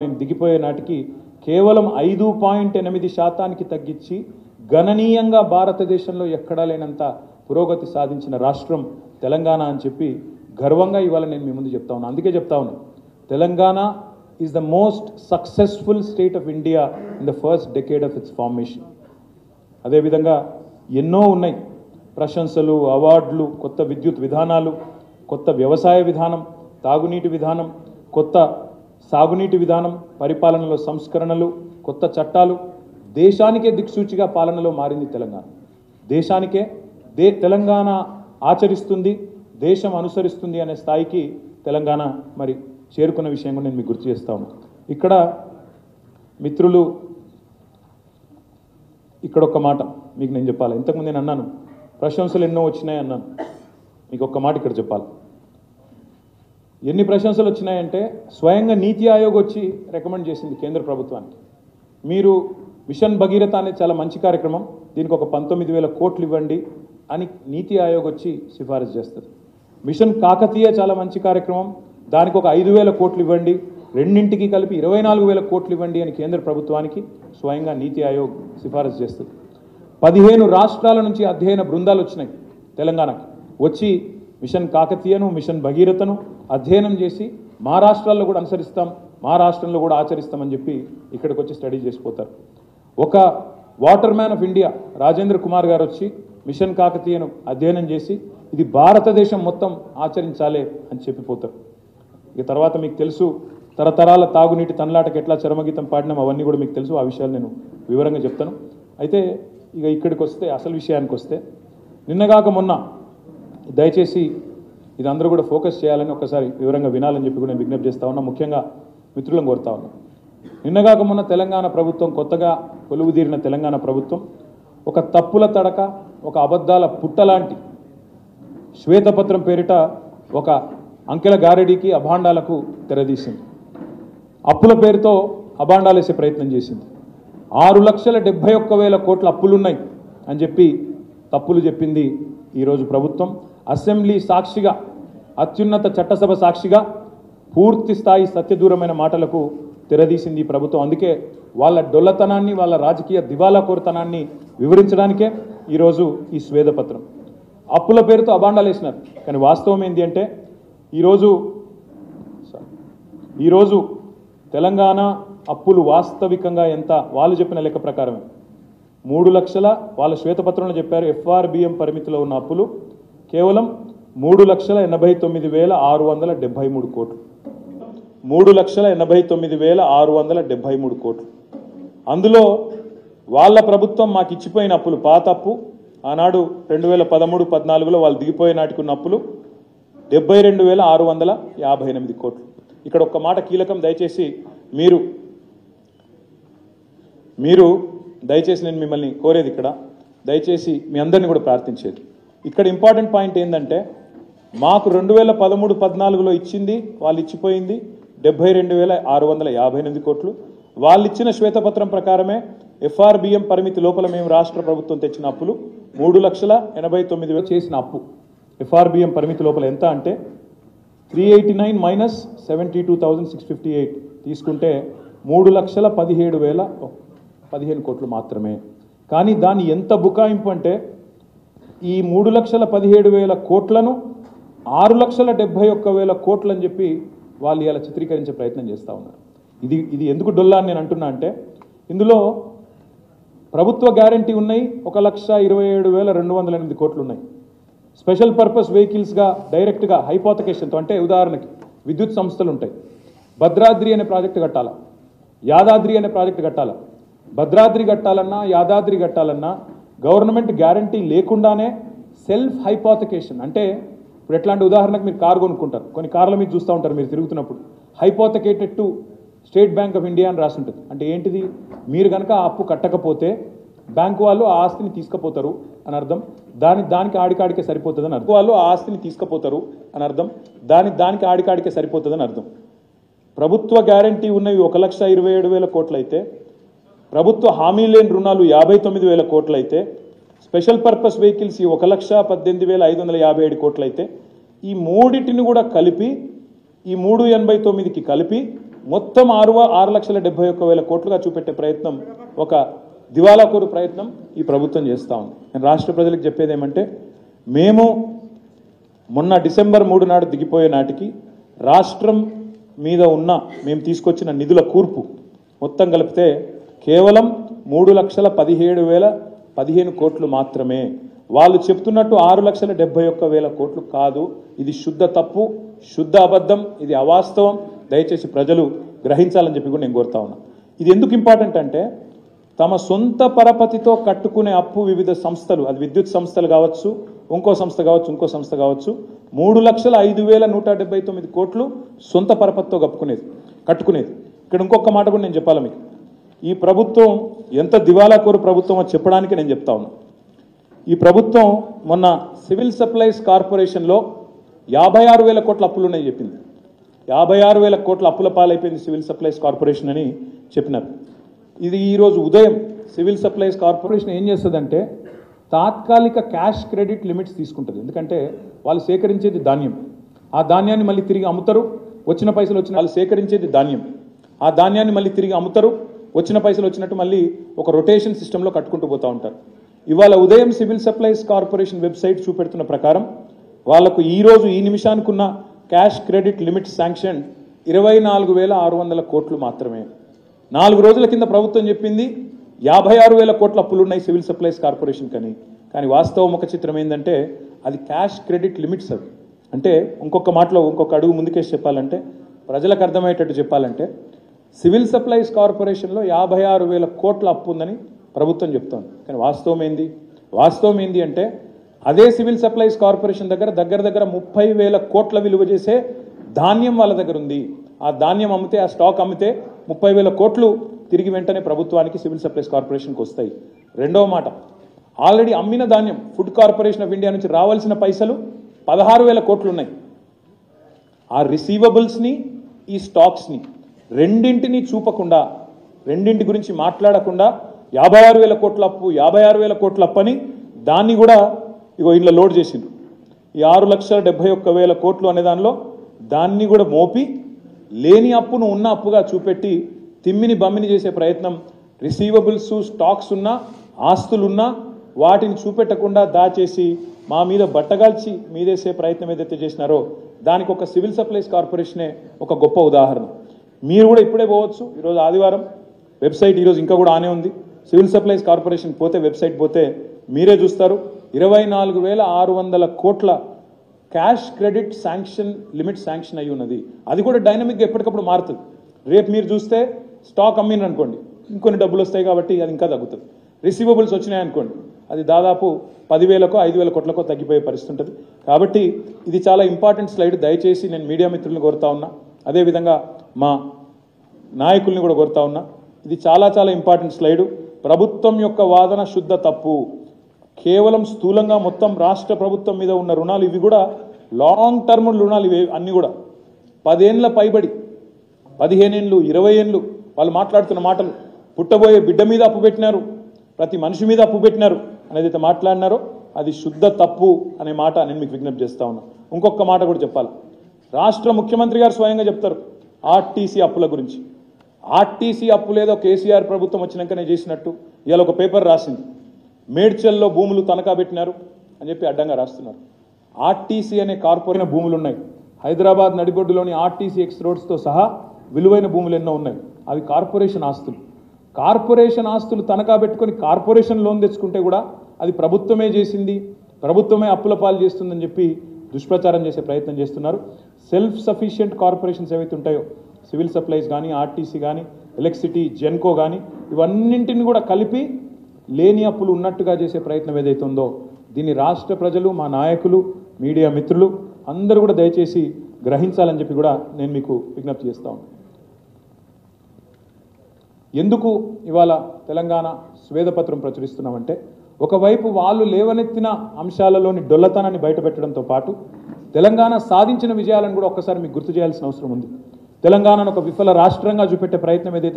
దిగిపోయే నాటికి కేవలం 5.8% తగ్గించి గణనీయంగా భారతదేశంలో ఎక్కడా లేనంత పురోగతి సాధించిన రాష్ట్రం తెలంగాణ అని చెప్పి గర్వంగా ఇవాళ నేను మీ ముందు చెప్తా ఉన్నాను. అందుకే చెప్తా ఉన్నాను, Telangana is the most successful state of India in the first decade of it's formation. అదేవిధంగా ఎన్నో ఉన్నాయి ప్రశంసలు, అవార్డులు, కొత్త విద్యుత్ విధానాలు, కొత్త వ్యవసాయ విధానం, తాగునీటి విధానం, కొత్త సాగునీటి విధానం, పరిపాలనలో సంస్కరణలు, కొత్త చట్టాలు. దేశానికే దిక్సూచిగా పాలనలో మారింది తెలంగాణ. దేశానికే తెలంగాణ ఆచరిస్తుంది, దేశం అనుసరిస్తుంది అనే స్థాయికి తెలంగాణ మరి చేరుకున్న విషయం కూడా నేను మీకు గుర్తు చేస్తా ఉన్నాను. ఇక్కడ మిత్రులు ఇక్కడ ఒక్క మాట మీకు నేను చెప్పాలి. ఇంతకుముందు నేను అన్నాను ప్రశంసలు ఎన్నో వచ్చినాయి అన్నాను. మీకు ఒక్క మాట ఇక్కడ చెప్పాలి. ఎన్ని ప్రశంసలు వచ్చినాయంటే స్వయంగా నీతి ఆయోగ్ వచ్చి రికమెండ్ చేసింది కేంద్ర ప్రభుత్వానికి, మీరు మిషన్ భగీరథ అనేది చాలా మంచి కార్యక్రమం, దీనికి ఒక 19,000 కోట్లు ఇవ్వండి అని నీతి ఆయోగ్ వచ్చి సిఫారసు చేస్తుంది. మిషన్ కాకతీయ చాలా మంచి కార్యక్రమం, దానికి ఒక 5,000 కోట్లు ఇవ్వండి, రెండింటికి కలిపి 24,000 కోట్లు ఇవ్వండి అని కేంద్ర ప్రభుత్వానికి స్వయంగా నీతి ఆయోగ్ సిఫారసు చేస్తుంది. 15 రాష్ట్రాల నుంచి అధ్యయన బృందాలు వచ్చినాయి తెలంగాణకి, వచ్చి మిషన్ కాకతీయను, మిషన్ భగీరథను అధ్యయనం చేసి మా రాష్ట్రాల్లో కూడా అనుసరిస్తాం, మా రాష్ట్రంలో కూడా ఆచరిస్తామని చెప్పి ఇక్కడికి వచ్చి స్టడీ చేసిపోతారు. ఒక water man of India Rajendra Kumar గారు వచ్చి మిషన్ కాకతీయను అధ్యయనం చేసి ఇది భారతదేశం మొత్తం ఆచరించాలి అని చెప్పిపోతారు. ఇక తర్వాత మీకు తెలుసు తరతరాల తాగునీటి తనలాటకు ఎట్లా చరమగీతం పాడినాం అవన్నీ కూడా మీకు తెలుసు. ఆ విషయాలు నేను వివరంగా చెప్తాను. అయితే ఇక ఇక్కడికి వస్తే అసలు విషయానికి వస్తే, నిన్నగాక మొన్న దయచేసి ఇది అందరూ కూడా ఫోకస్ చేయాలని ఒకసారి వివరంగా వినాలని చెప్పి కూడా నేను విజ్ఞప్తి చేస్తా ఉన్నా. ముఖ్యంగా మిత్రులను కోరుతా ఉన్నా, నిన్నగాక మొన్న తెలంగాణ ప్రభుత్వం, కొత్తగా కొలువుదీరిన తెలంగాణ ప్రభుత్వం ఒక తప్పుల తడక, ఒక అబద్ధాల పుట్టలాంటి శ్వేతపత్రం పేరిట ఒక అంకెల గారడీకి, అభాండాలకు తెరదీసింది. అప్పుల పేరుతో అభాండాలు వేసే ప్రయత్నం చేసింది. 6,71,000 కోట్ల అప్పులున్నాయి అని చెప్పి తప్పులు చెప్పింది ఈరోజు ప్రభుత్వం. అసెంబ్లీ సాక్షిగా, అత్యున్నత చట్టసభ సాక్షిగా పూర్తి స్థాయి సత్యదూరమైన మాటలకు తెరదీసింది ఈ ప్రభుత్వం. అందుకే వాళ్ళ డొల్లతనాన్ని, వాళ్ళ రాజకీయ దివాలా కోరుతనాన్ని వివరించడానికే ఈరోజు ఈ స్వేదపత్రం. అప్పుల పేరుతో అభాండాలు వేసినారు, కానీ వాస్తవం ఏంటి అంటే ఈరోజు తెలంగాణ అప్పులు వాస్తవికంగా ఎంత, వాళ్ళు చెప్పిన లెక్క ప్రకారమే 3 లక్షల, వాళ్ళ శ్వేతపత్రంలో చెప్పారు FRBM పరిమితిలో ఉన్న అప్పులు కేవలం 3,89,673 కోట్లు. 3,89,673 కోట్లు. అందులో వాళ్ళ ప్రభుత్వం మాకు ఇచ్చిపోయిన అప్పులు, పాత అప్పు ఆనాడు 2013-14లో వాళ్ళు దిగిపోయే నాటికి ఉన్న అప్పులు 72,658 కోట్లు. ఇక్కడ ఒక్క మాట కీలకం, దయచేసి మీరు దయచేసి నేను మిమ్మల్ని కోరేది, ఇక్కడ దయచేసి మీ అందరినీ కూడా ప్రార్థించేది, ఇక్కడ ఇంపార్టెంట్ పాయింట్ ఏంటంటే మాకు 2013-14లో ఇచ్చింది, వాళ్ళు ఇచ్చిపోయింది 72,658 కోట్లు. వాళ్ళు ఇచ్చిన శ్వేతపత్రం ప్రకారమే FRBM పరిమితి లోపల మేము రాష్ట్ర ప్రభుత్వం తెచ్చిన అప్పులు 3,89,000 చేసిన అప్పు FRBM పరిమితి లోపల ఎంత అంటే 389 మైనస్ 72,658 తీసుకుంటే 3,17,015 కోట్లు మాత్రమే. కానీ దాని ఎంత బుకాయింపు అంటే ఈ 3,17,000 కోట్లను 6,71,000 కోట్లు అని చెప్పి వాళ్ళు ఇలా చిత్రీకరించే ప్రయత్నం చేస్తూ ఉన్నారు. ఇది ఎందుకు డొల్లా అని నేను అంటున్నా అంటే, ఇందులో ప్రభుత్వ గ్యారంటీ ఉన్నాయి 1,27,208 కోట్లు ఉన్నాయి. స్పెషల్ పర్పస్ వెహికల్స్గా డైరెక్ట్గా హైపోతకేషన్తో, అంటే ఉదాహరణకి విద్యుత్ సంస్థలు ఉంటాయి, భద్రాద్రి అనే ప్రాజెక్టు కట్టాలా, యాదాద్రి అనే ప్రాజెక్టు కట్టాలా, భద్రాద్రి కట్టాలన్నా యాదాద్రి కట్టాలన్నా గవర్నమెంట్ గ్యారంటీ లేకుండానే సెల్ఫ్ హైపోతకేషన్, అంటే ఇప్పుడు ఎట్లాంటి ఉదాహరణకు మీరు కారు కొనుక్కుంటారు, కొన్ని కార్ల మీద చూస్తూ ఉంటారు మీరు తిరుగుతున్నప్పుడు, hypothecated to State Bank of India అని రాసి ఉంటుంది. అంటే ఏంటిది, మీరు కనుక ఆ అప్పు కట్టకపోతే బ్యాంకు వాళ్ళు ఆ ఆస్తిని తీసుకుపోతారు అని అర్థం, దానికి ఆడికాడికే సరిపోతుందని అర్థం. వాళ్ళు ఆ ఆస్తిని తీసుకుపోతారు అని అర్థం, దానికి ఆడికాడికే సరిపోతుందని అర్థం. ప్రభుత్వ గ్యారంటీ ఉన్నవి 1,27,000 కోట్లు అయితే, ప్రభుత్వ హామీ లేని రుణాలు 59,000 కోట్లు అయితే, స్పెషల్ పర్పస్ వెహికల్స్ 1,18,557 కోట్లు అయితే, ఈ మూడింటిని కూడా కలిపి, ఈ 389కి కలిపి మొత్తం 6,71,000 కోట్లుగా చూపెట్టే ప్రయత్నం, ఒక దివాలాకోరు ప్రయత్నం ఈ ప్రభుత్వం చేస్తూ ఉంది. నేను రాష్ట్ర ప్రజలకు చెప్పేది ఏమంటే, మేము మొన్న డిసెంబర్ 3 నాడు దిగిపోయే నాటికి రాష్ట్రం మీద ఉన్న మేము తీసుకొచ్చిన నిధుల కూర్పు మొత్తం కలిపితే కేవలం 3,17,015 కోట్లు మాత్రమే. వాళ్ళు చెప్తున్నట్టు 6,71,000 కోట్లు కాదు. ఇది శుద్ధ తప్పు, శుద్ధ అబద్ధం, ఇది అవాస్తవం. దయచేసి ప్రజలు గ్రహించాలని చెప్పి కూడా నేను కోరుతా ఉన్నా. ఇది ఎందుకు ఇంపార్టెంట్ అంటే, తమ సొంత పరపతితో కట్టుకునే అప్పు వివిధ సంస్థలు, అది విద్యుత్ సంస్థలు కావచ్చు, ఇంకో సంస్థ కావచ్చు, 3,05,179 కోట్లు సొంత పరపతితో కట్టుకునేది. ఇక్కడ ఇంకొక మాట కూడా నేను చెప్పాలి మీకు. ఈ ప్రభుత్వం ఎంత దివాలాకోరు ప్రభుత్వం అని చెప్పడానికి నేను చెప్తా ఉన్నా. ఈ ప్రభుత్వం మొన్న సివిల్ సప్లైస్ కార్పొరేషన్లో 56,000 కోట్ల అప్పులు ఉన్నాయి చెప్పింది. 56,000 కోట్ల అప్పుల పాలైపోయింది సివిల్ సప్లైస్ కార్పొరేషన్ అని చెప్పినారు. ఇది ఈరోజు ఉదయం సివిల్ సప్లైస్ కార్పొరేషన్ ఏం చేస్తుందంటే, తాత్కాలిక క్యాష్ క్రెడిట్ లిమిట్స్ తీసుకుంటుంది. ఎందుకంటే వాళ్ళు సేకరించేది ధాన్యం, ఆ ధాన్యాన్ని మళ్ళీ తిరిగి అమ్ముతారు, వచ్చిన పైసలు వాళ్ళు సేకరించేది ధాన్యం, ఆ ధాన్యాన్ని మళ్ళీ తిరిగి అమ్ముతారు, వచ్చిన పైసలు వచ్చినట్టు మళ్ళీ ఒక రొటేషన్ సిస్టంలో కట్టుకుంటూ పోతూ ఉంటారు. ఇవాళ ఉదయం సివిల్ సప్లైస్ కార్పొరేషన్ వెబ్సైట్ చూపెడుతున్న ప్రకారం వాళ్లకు ఈరోజు ఈ నిమిషానికి ఉన్న క్యాష్ క్రెడిట్ లిమిట్ శాంక్షన్ 24,600 కోట్లు మాత్రమే. 4 రోజుల కింద ప్రభుత్వం చెప్పింది 56,000 కోట్ల అప్పులు ఉన్నాయి సివిల్ సప్లైస్ కార్పొరేషన్ కానీ వాస్తవ ముఖ చిత్రం ఏంటంటే అది క్యాష్ క్రెడిట్ లిమిట్స్. అవి అంటే ఇంకొక మాటలో ఇంకొక అడుగు ముందుకేసి చెప్పాలంటే, ప్రజలకు అర్థమయ్యేటట్టు చెప్పాలంటే, సివిల్ సప్లైస్ కార్పొరేషన్లో 56,000 కోట్ల అప్పు ఉందని ప్రభుత్వం చెప్తోంది. కానీ వాస్తవం ఏంది అంటే, అదే సివిల్ సప్లైస్ కార్పొరేషన్ దగ్గర 30,000 కోట్ల విలువ చేసే ధాన్యం వాళ్ళ దగ్గర ఉంది. ఆ ధాన్యం అమ్మితే, ఆ స్టాక్ అమ్మితే 30,000 కోట్లు తిరిగి వెంటనే ప్రభుత్వానికి సివిల్ సప్లైస్ కార్పొరేషన్కి వస్తాయి. రెండవ మాట, ఆల్రెడీ అమ్మిన ధాన్యం ఫుడ్ కార్పొరేషన్ ఆఫ్ ఇండియా నుంచి రావాల్సిన పైసలు 16,000 కోట్లు ఉన్నాయి. ఆ రిసీవబుల్స్ని, ఈ స్టాక్స్ని రెండింటిని చూపకుండా, రెండింటి గురించి మాట్లాడకుండా 56,000 కోట్ల అప్పు, 56,000 కోట్ల అప్పని దాన్ని కూడా ఇగో ఇంట్లో లోడ్ చేసిండ్రు. ఈ 6,71,000 కోట్లు అనే దానిలో దాన్ని కూడా మోపి లేని అప్పును ఉన్న అప్పుగా చూపెట్టి తిమ్మిని బమ్మిని చేసే ప్రయత్నం, రిసీవబుల్స్, స్టాక్స్ ఉన్నా, ఆస్తులున్నా వాటిని చూపెట్టకుండా దాచేసి మా మీద బట్టగాల్చి మీదేసే ప్రయత్నం ఏదైతే చేసినారో దానికి ఒక సివిల్ సప్లైస్ కార్పొరేషనే ఒక గొప్ప ఉదాహరణ. మీరు కూడా ఇప్పుడే పోవచ్చు. ఈరోజు ఆదివారం, వెబ్సైట్ ఈరోజు ఇంకా కూడా ఆనే ఉంది. సివిల్ సప్లైస్ కార్పొరేషన్ పోతే, వెబ్సైట్ పోతే మీరే చూస్తారు. 24,600 కోట్ల క్యాష్ క్రెడిట్ లిమిట్ శాంక్షన్ అయి ఉన్నది. అది కూడా డైనమిక్గా ఎప్పటికప్పుడు మారుతుంది. రేపు మీరు చూస్తే స్టాక్ అమ్మిన అనుకోండి, ఇంకొన్ని డబ్బులు వస్తాయి కాబట్టి అది ఇంకా తగ్గుతుంది. రిసీవబుల్స్ వచ్చినాయనుకోండి, అది దాదాపు 10,000కో 5,000 కోట్లకో తగ్గిపోయే పరిస్థితి ఉంటుంది. కాబట్టి ఇది చాలా ఇంపార్టెంట్ స్లైడ్. దయచేసి నేను మీడియా మిత్రులను కోరుతా ఉన్నా, అదేవిధంగా మా నాయకుల్ని కూడా కోరుతా ఉన్నా, ఇది చాలా ఇంపార్టెంట్ స్లైడు. ప్రభుత్వం యొక్క వాదన శుద్ధ తప్పు. కేవలం స్థూలంగా మొత్తం రాష్ట్ర ప్రభుత్వం మీద ఉన్న రుణాలు ఇవి కూడా లాంగ్ టర్మ్ రుణాలు, ఇవి అన్నీ కూడా 10 ఏళ్ళ పైబడి, 15 ఏళ్ళు, 20 ఏళ్ళు వాళ్ళు మాట్లాడుతున్న మాటలు, పుట్టబోయే బిడ్డ మీద అప్పు పెట్టినారు, ప్రతి మనిషి మీద అప్పు పెట్టినారు అనేది మాట్లాడినారో అది శుద్ధ తప్పు అనే మాట నేను మీకు విజ్ఞప్తి చేస్తా ఉన్నా. ఇంకొక మాట కూడా చెప్పాలి. రాష్ట్ర ముఖ్యమంత్రి గారు స్వయంగా చెప్తారు ఆర్టీసీ అప్పుల గురించి. ఆర్టీసీ అప్పులేదో కేసీఆర్ ప్రభుత్వం వచ్చినాకనే చేసినట్టు ఇవాళ ఒక పేపర్ రాసింది. మేడ్చల్లో భూములు తనఖా పెట్టినారు అని చెప్పి అడ్డంగా రాస్తున్నారు. ఆర్టీసీ అనే కార్పొరేషన్ భూములు ఉన్నాయి. హైదరాబాద్ నడిబొడ్డులోని ఆర్టీసీ ఎక్స్ రోడ్స్తో సహా విలువైన భూములు ఎన్నో ఉన్నాయి. అవి కార్పొరేషన్ ఆస్తులు. కార్పొరేషన్ ఆస్తులు తనఖా పెట్టుకొని కార్పొరేషన్ లోన్ తెచ్చుకుంటే కూడా అది ప్రభుత్వమే చేసింది, ప్రభుత్వమే అప్పుల పాలు చేస్తుందని చెప్పి దుష్ప్రచారం చేసే ప్రయత్నం చేస్తున్నారు. సెల్ఫ్ సఫిషియెంట్ కార్పొరేషన్స్ ఏవైతే ఉంటాయో, సివిల్ సప్లైస్ కానీ, ఆర్టీసీ కానీ, ఎలక్ట్రిసిటీ, జెన్కో కానీ, ఇవన్నింటిని కూడా కలిపి లేని అప్పులు ఉన్నట్టుగా చేసే ప్రయత్నం ఏదైతే ఉందో దీన్ని రాష్ట్ర ప్రజలు, మా నాయకులు, మీడియా మిత్రులు అందరూ కూడా దయచేసి గ్రహించాలని చెప్పి కూడా నేను మీకు విజ్ఞప్తి చేస్తా ఉన్నాను. ఎందుకు ఇవాళ తెలంగాణ స్వేదపత్రం ప్రచురిస్తున్నామంటే, ఒకవైపు వాళ్ళు లేవనెత్తిన అంశాలలోని డొల్లతనాన్ని బయటపెట్టడంతో పాటు తెలంగాణ సాధించిన విజయాలను కూడా ఒక్కసారి మీకు గుర్తు చేయాల్సిన అవసరం ఉంది. తెలంగాణను ఒక విఫల రాష్ట్రంగా చూపెట్టే ప్రయత్నం ఏదైతే